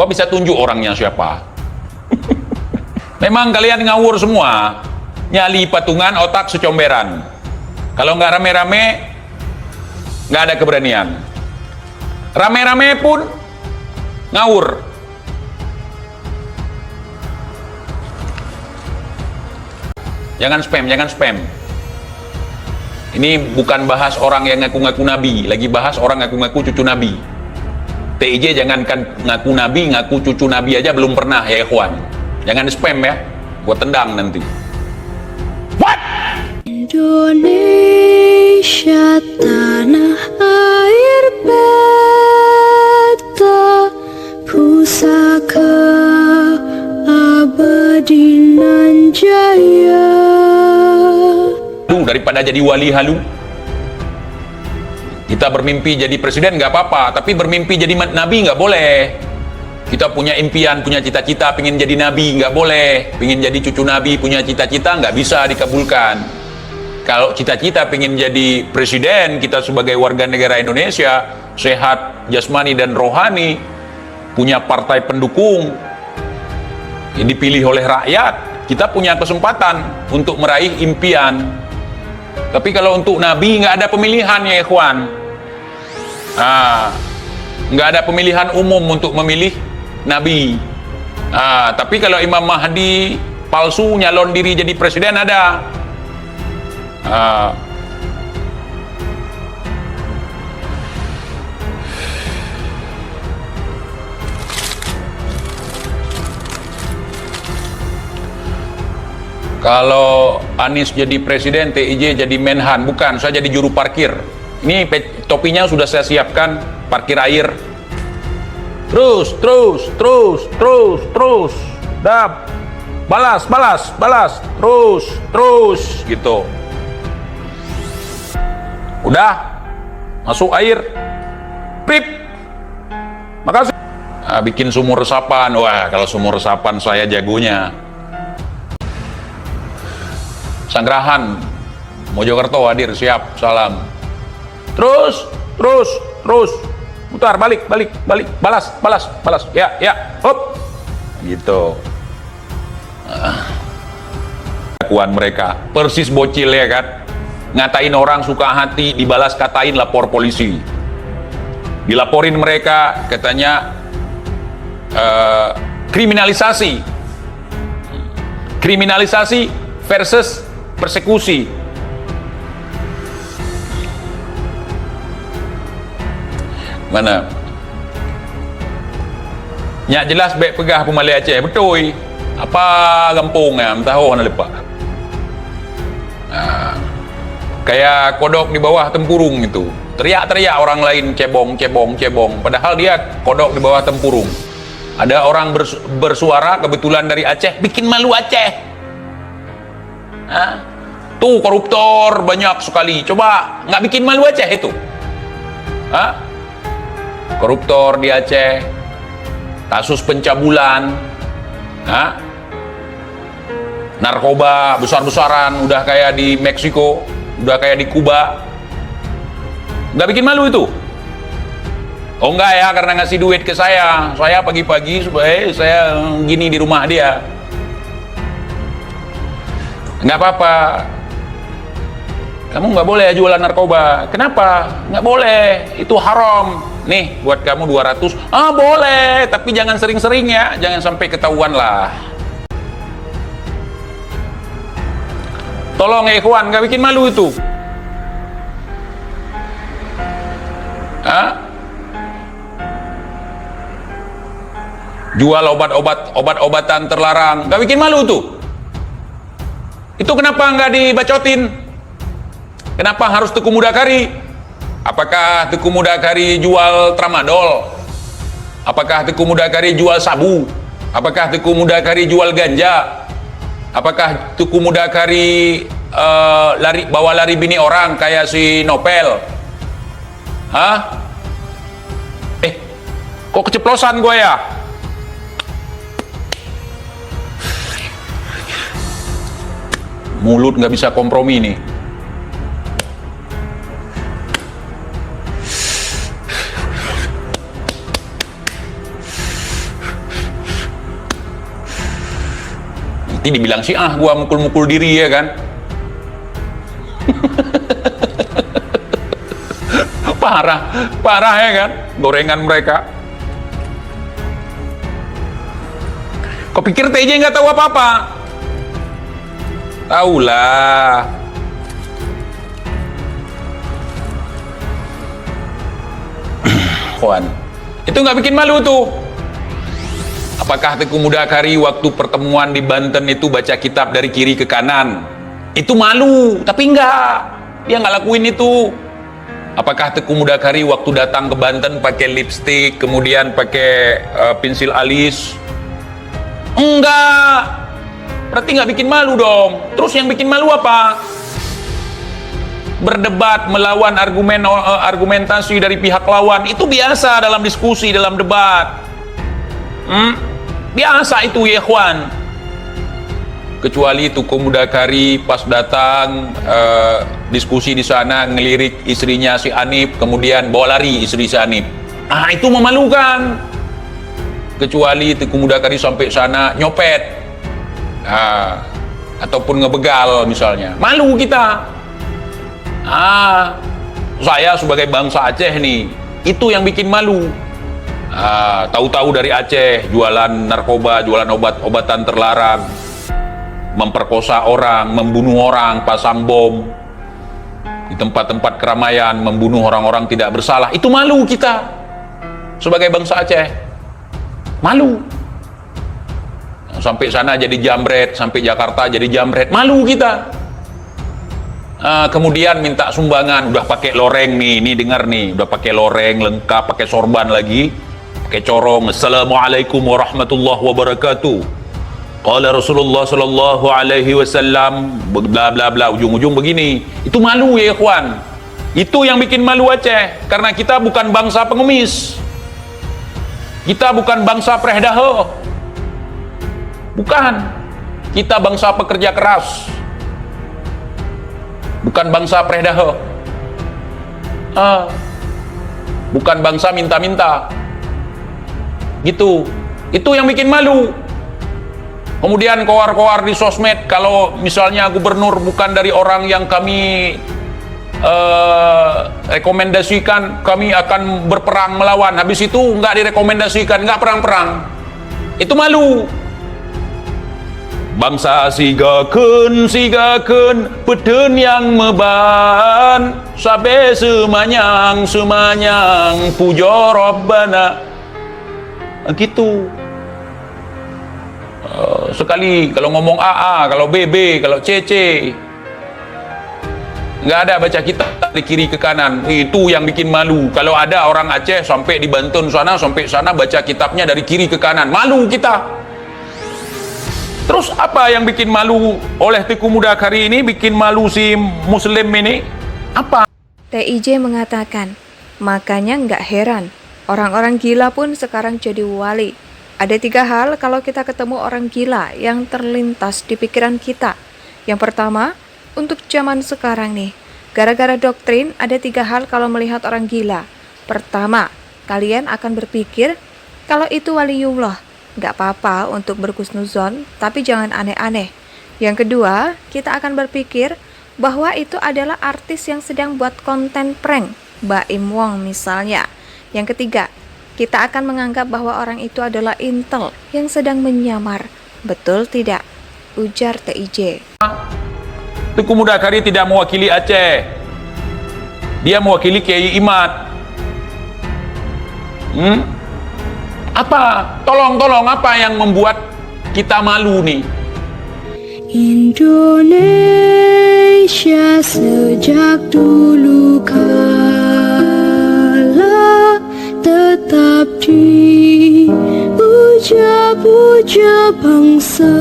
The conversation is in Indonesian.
Gua bisa tunjuk orangnya siapa. Memang kalian ngawur semua, nyali patungan otak secomberan. Kalau nggak rame-rame, nggak ada keberanian. Rame-rame pun ngawur. Jangan spam, jangan spam. Ini bukan bahas orang yang ngaku-ngaku nabi, lagi bahas orang ngaku-ngaku cucu nabi. TIJ jangankan ngaku nabi, ngaku cucu nabi aja belum pernah ya ikhwan. Jangan spam ya, gua tendang nanti. What? Indonesia tanah air beta, pusaka abadi nan jaya. Daripada jadi wali halu, kita bermimpi jadi presiden nggak apa-apa, tapi bermimpi jadi nabi nggak boleh. Kita punya impian, punya cita-cita, pengen jadi nabi, nggak boleh. Pengen jadi cucu nabi, punya cita-cita, nggak bisa dikabulkan. Kalau cita-cita pengen jadi presiden, kita sebagai warga negara Indonesia, sehat jasmani dan rohani, punya partai pendukung, yang dipilih oleh rakyat, kita punya kesempatan untuk meraih impian. Tapi kalau untuk nabi, nggak ada pemilihan ya ikhwan. Nggak ada pemilihan umum untuk memilih nabi. Tapi kalau Imam Mahdi palsu nyalon diri jadi presiden ada. Kalau Anies jadi presiden, TIJ jadi menhan, bukan, saya jadi juru parkir. Ini topinya sudah saya siapkan, parkir air. Terus, dap, balas, terus, gitu. Udah, masuk air, pip, makasih. Bikin sumur resapan, wah kalau sumur resapan saya jagonya. Sanggrahan, Mojokerto hadir, siap, salam. Terus, putar, balik, balas, ya, hop, gitu. Kelakuan mereka, persis bocil ya kan, ngatain orang suka hati, dibalas katain lapor polisi. Dilaporin mereka, katanya kriminalisasi versus persekusi. Mana? Nyak jelas baik pegah Pemali Aceh, betul. Apa gampungnya, entah mana lepak. Kayak kodok di bawah tempurung itu. Teriak-teriak orang lain cebong. Padahal dia kodok di bawah tempurung. Ada orang bersuara kebetulan dari Aceh, bikin malu Aceh. Tuh koruptor banyak sekali, coba nggak bikin malu Aceh itu. Koruptor di Aceh, kasus pencabulan, narkoba besar-besaran, udah kayak di Meksiko, udah kayak di Kuba. Nggak bikin malu itu. Oh enggak ya, karena ngasih duit ke saya pagi-pagi supaya saya gini di rumah dia. Nggak apa-apa, kamu nggak boleh jualan narkoba. Kenapa? Nggak boleh, itu haram. Nih buat kamu 200. Boleh, tapi jangan sering-sering ya, jangan sampai ketahuan lah. Tolong ya ikhwan, nggak bikin malu itu. Jual obat-obatan terlarang, nggak bikin malu tuh. Itu kenapa nggak dibacotin? Kenapa harus Teku Mudakari? Apakah Teku Mudakari jual tramadol? Apakah Teku Mudakari jual sabu? Apakah Teku Mudakari jual ganja? Apakah Teku Mudakari bawa lari bini orang kayak si Nopel? Kok keceplosan gue ya? Mulut nggak bisa kompromi nih. Nanti dibilang Syiah gua mukul-mukul diri ya kan. Parah ya kan, gorengan mereka. Kau pikir TJ nggak tahu apa-apa? Tahulah. Kawan, itu nggak bikin malu tuh. Apakah Teguh Mudakari waktu pertemuan di Banten itu baca kitab dari kiri ke kanan? Itu malu, tapi enggak. Dia nggak lakuin itu. Apakah Teguh Mudakari waktu datang ke Banten pakai lipstik, kemudian pakai pensil alis? Enggak. Berarti nggak bikin malu dong. Terus yang bikin malu apa? Berdebat, melawan argumentasi dari pihak lawan. Itu biasa dalam diskusi, dalam debat. Biasa itu ya ikhwan. Kecuali Teguh Mudakari pas datang diskusi di sana ngelirik istrinya si Anip, kemudian bawa lari istri si Anip. Ah, itu memalukan. Kecuali Teguh Mudakari sampai sana nyopet, ataupun ngebegal misalnya, malu kita. Saya sebagai bangsa Aceh nih, itu yang bikin malu. Tahu-tahu dari Aceh jualan narkoba, jualan obat-obatan terlarang, memperkosa orang, membunuh orang, pasang bom di tempat-tempat keramaian, membunuh orang-orang tidak bersalah. Itu malu kita sebagai bangsa Aceh, malu. Sampai sana jadi jambret, sampai Jakarta jadi jambret, malu kita. Kemudian minta sumbangan, udah pakai loreng nih, ini dengar nih, udah pakai loreng lengkap, pakai sorban lagi, pakai corong. Assalamualaikum warahmatullahi wabarakatuh. Qala Rasulullah sallallahu alaihi wasallam, bla bla bla, ujung-ujung begini. Itu malu ya ikhwan. Itu yang bikin malu Aceh, karena kita bukan bangsa pengemis. Kita bukan bangsa prehdahe. Bukan. Kita bangsa pekerja keras. Bukan bangsa prehdahe. Bukan bangsa minta-minta. Gitu. Itu yang bikin malu. Kemudian koar-koar di sosmed, kalau misalnya gubernur bukan dari orang yang kami rekomendasikan, kami akan berperang melawan. Habis itu nggak direkomendasikan, nggak perang-perang. Itu malu. Bangsa sigakeun peden yang meban, sabe semanyang pujo Rabbana. Gitu. Sekali kalau ngomong AA, kalau BB, kalau CC, nggak ada baca kitab dari kiri ke kanan. Itu yang bikin malu. Kalau ada orang Aceh sampai di Banten sana, sampai sana baca kitabnya dari kiri ke kanan, malu kita. Terus apa yang bikin malu oleh Teguh Mudakari ini, bikin malu si Muslim ini? Apa? TIJ mengatakan, makanya nggak heran, orang-orang gila pun sekarang jadi wali. Ada 3 hal kalau kita ketemu orang gila yang terlintas di pikiran kita. Yang pertama, untuk zaman sekarang nih, gara-gara doktrin ada 3 hal kalau melihat orang gila. Pertama, kalian akan berpikir kalau itu waliullah. Nggak apa-apa untuk berhusnuzon, tapi jangan aneh-aneh. Yang kedua, kita akan berpikir bahwa itu adalah artis yang sedang buat konten prank, Baim Wong misalnya. Yang ketiga, kita akan menganggap bahwa orang itu adalah intel yang sedang menyamar. Betul tidak? Ujar TIJ. Teguh Mudakari tidak mewakili Aceh. Dia mewakili Kiai Imad. Apa? Tolong, apa yang membuat kita malu nih? Indonesia sejak dulu kala tetap dipuja-puja bangsa.